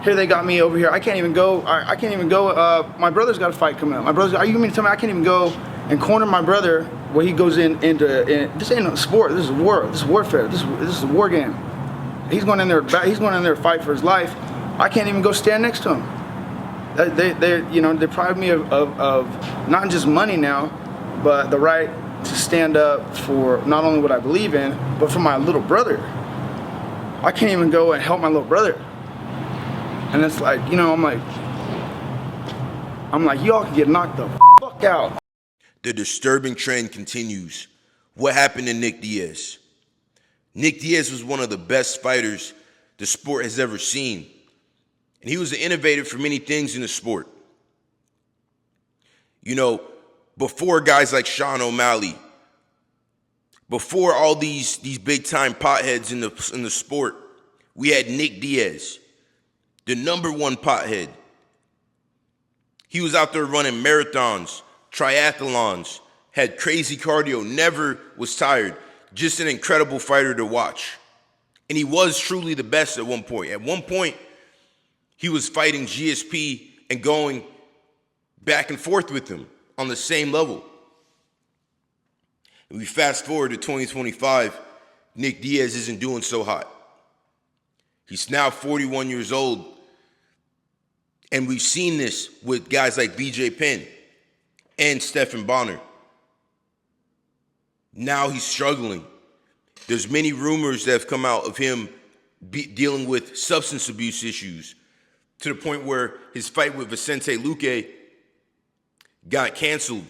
Here they got me over here. I can't even go. I can't even go. My brother's got a fight coming up. My brother's. Are you mean to tell me I can't even go and corner my brother where he goes into this ain't a sport. This is war. This is warfare. This is a war game. He's going in there. He's going in there to fight for his life. I can't even go stand next to him. They you know, deprive me of not just money now, but the right to stand up for not only what I believe in, but for my little brother. I can't even go and help my little brother. And it's like, you know, I'm like, y'all can get knocked the fuck out. The disturbing trend continues. What happened to Nick Diaz? Nick Diaz was one of the best fighters the sport has ever seen. And he was an innovator for many things in the sport. You know, before guys like Sean O'Malley, before all these big time potheads in the sport, we had Nick Diaz, the #1 pothead. He was out there running marathons, triathlons, had crazy cardio, never was tired. Just an incredible fighter to watch. And he was truly the best at one point. At one point, he was fighting GSP and going back and forth with him on the same level. And we fast forward to 2025, Nick Diaz isn't doing so hot. He's now 41 years old. And we've seen this with guys like BJ Penn and Stephan Bonner. Now he's struggling. There's many rumors that have come out of him dealing with substance abuse issues to the point where his fight with Vicente Luque got canceled.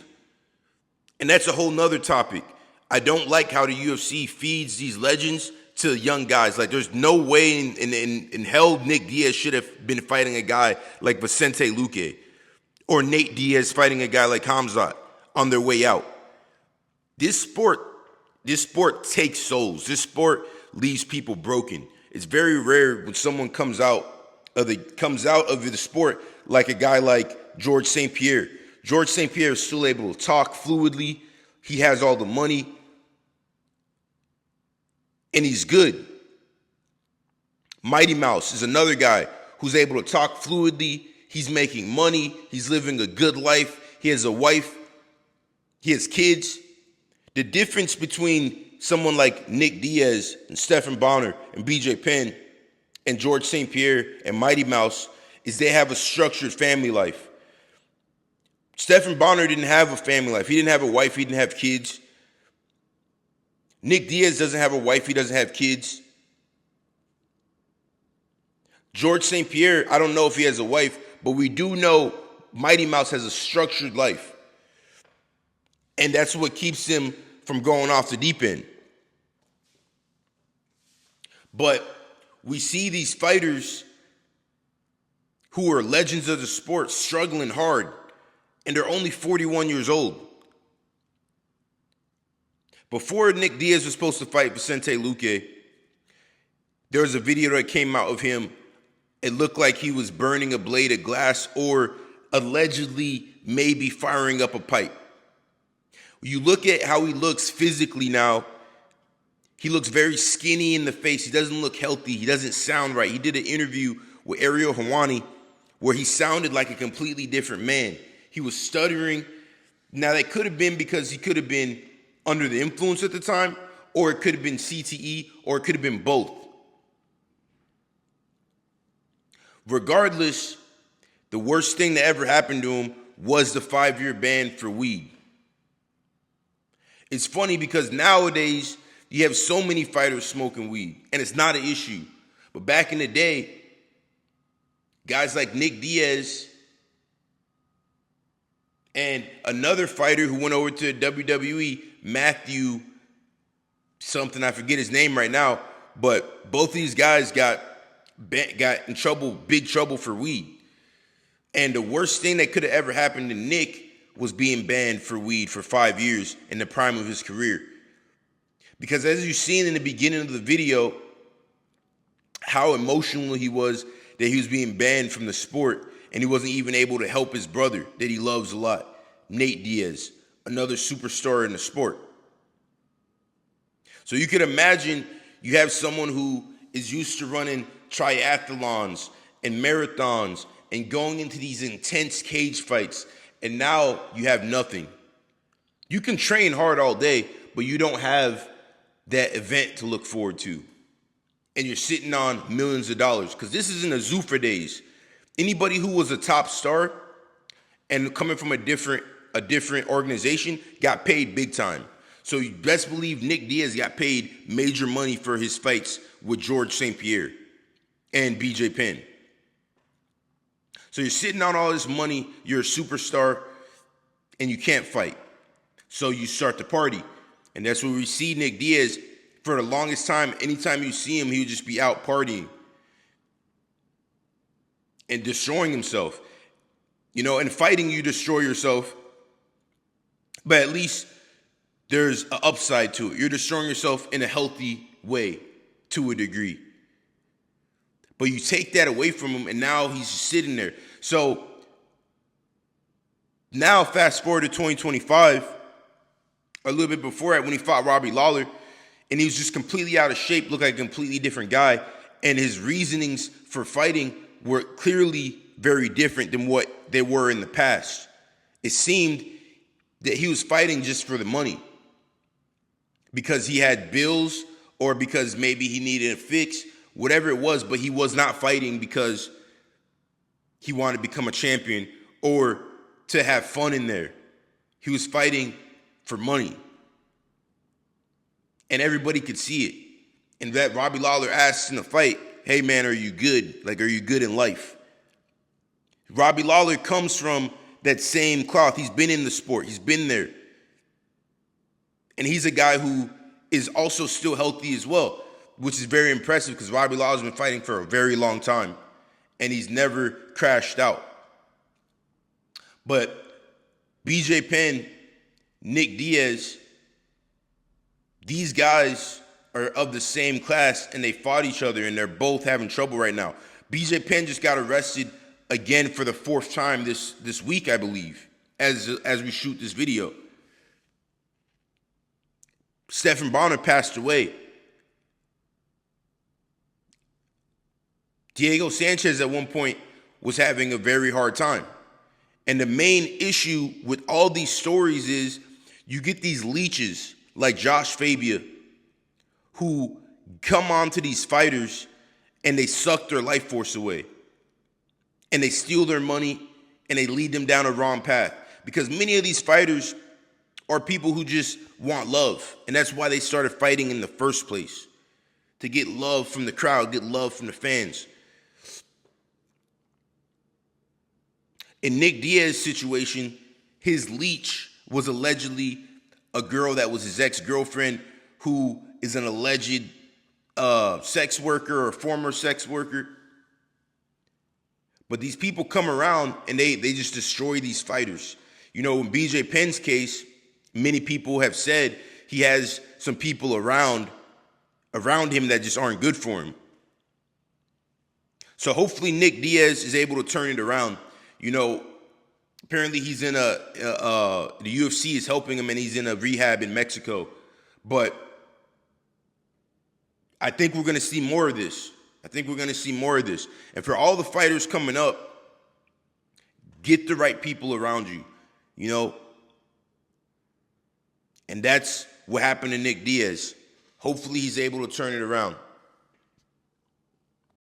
And that's a whole nother topic. I don't like how the UFC feeds these legends to young guys. Like, there's no way in hell Nick Diaz should have been fighting a guy like Vicente Luque or Nate Diaz fighting a guy like Khamzat on their way out. This sport takes souls. This sport leaves people broken. It's very rare when someone comes out of the sport like a guy like George St. Pierre. George St. Pierre is still able to talk fluidly. He has all the money. And he's good. Mighty Mouse is another guy who's able to talk fluidly. He's making money. He's living a good life. He has a wife. He has kids. The difference between someone like Nick Diaz and Stephan Bonner and BJ Penn and George St. Pierre and Mighty Mouse is they have a structured family life. Stephan Bonner didn't have a family life. He didn't have a wife. He didn't have kids. Nick Diaz doesn't have a wife. He doesn't have kids. George St. Pierre, I don't know if he has a wife, but we do know Mighty Mouse has a structured life. And that's what keeps him from going off the deep end. But we see these fighters who are legends of the sport struggling hard, and they're only 41 years old. Before Nick Diaz was supposed to fight Vicente Luque, there was a video that came out of him. It looked like he was burning a blade of glass or allegedly maybe firing up a pipe. You look at how he looks physically now, he looks very skinny in the face. He doesn't look healthy. He doesn't sound right. He did an interview with Ariel Helwani where he sounded like a completely different man. He was stuttering. Now, that could have been because he could have been under the influence at the time, or it could have been CTE, or it could have been both. Regardless, the worst thing that ever happened to him was the 5-year ban for weed. It's funny because nowadays you have so many fighters smoking weed, and it's not an issue. But back in the day, guys like Nick Diaz and another fighter who went over to WWE, Matthew something, I forget his name right now, but both these guys got in trouble, big trouble for weed. And the worst thing that could have ever happened to Nick was being banned for weed for 5 years in the prime of his career. Because as you've seen in the beginning of the video, how emotional he was that he was being banned from the sport and he wasn't even able to help his brother that he loves a lot, Nate Diaz, another superstar in the sport. So you could imagine you have someone who is used to running triathlons and marathons and going into these intense cage fights, and now you have nothing. You can train hard all day, but you don't have that event to look forward to. And you're sitting on millions of dollars, because this isn't a Zuffa days. Anybody who was a top star and coming from a different organization got paid big time. So you best believe Nick Diaz got paid major money for his fights with George St. Pierre and BJ Penn. So you're sitting on all this money, you're a superstar, and you can't fight. So you start to party. And that's where we see Nick Diaz for the longest time. Anytime you see him, he would just be out partying and destroying himself. You know, in fighting, you destroy yourself, but at least there's an upside to it. You're destroying yourself in a healthy way to a degree. But you take that away from him, and now he's just sitting there. So now fast forward to 2025, a little bit before that, when he fought Robbie Lawler, and he was just completely out of shape, looked like a completely different guy, and his reasonings for fighting were clearly very different than what they were in the past. It seemed that he was fighting just for the money, because he had bills or because maybe he needed a fix, whatever it was, but he was not fighting because he wanted to become a champion or to have fun in there. He was fighting for money. And everybody could see it. And that Robbie Lawler asked in the fight, hey man, are you good? Like, are you good in life? Robbie Lawler comes from that same cloth. He's been in the sport. He's been there. And he's a guy who is also still healthy as well, which is very impressive, because Robbie Lawler's been fighting for a very long time, and he's never crashed out. But BJ Penn, Nick Diaz, these guys are of the same class, and they fought each other, and they're both having trouble right now. BJ Penn just got arrested again for the fourth time this week, I believe, as we shoot this video. Stephen Bonner passed away. Diego Sanchez at one point was having a very hard time. And the main issue with all these stories is you get these leeches like Josh Fabia who come on to these fighters and they suck their life force away. And they steal their money and they lead them down a wrong path. Because many of these fighters are people who just want love. And that's why they started fighting in the first place. To get love from the crowd, get love from the fans. In Nick Diaz's situation, his leech was allegedly a girl that was his ex-girlfriend who is an alleged sex worker or former sex worker. But these people come around and they just destroy these fighters. You know, in BJ Penn's case, many people have said he has some people around him that just aren't good for him. So hopefully Nick Diaz is able to turn it around. You know, apparently he's in the UFC is helping him, and he's in a rehab in Mexico. But I think we're going to see more of this. And for all the fighters coming up, get the right people around you, you know. And that's what happened to Nick Diaz. Hopefully he's able to turn it around.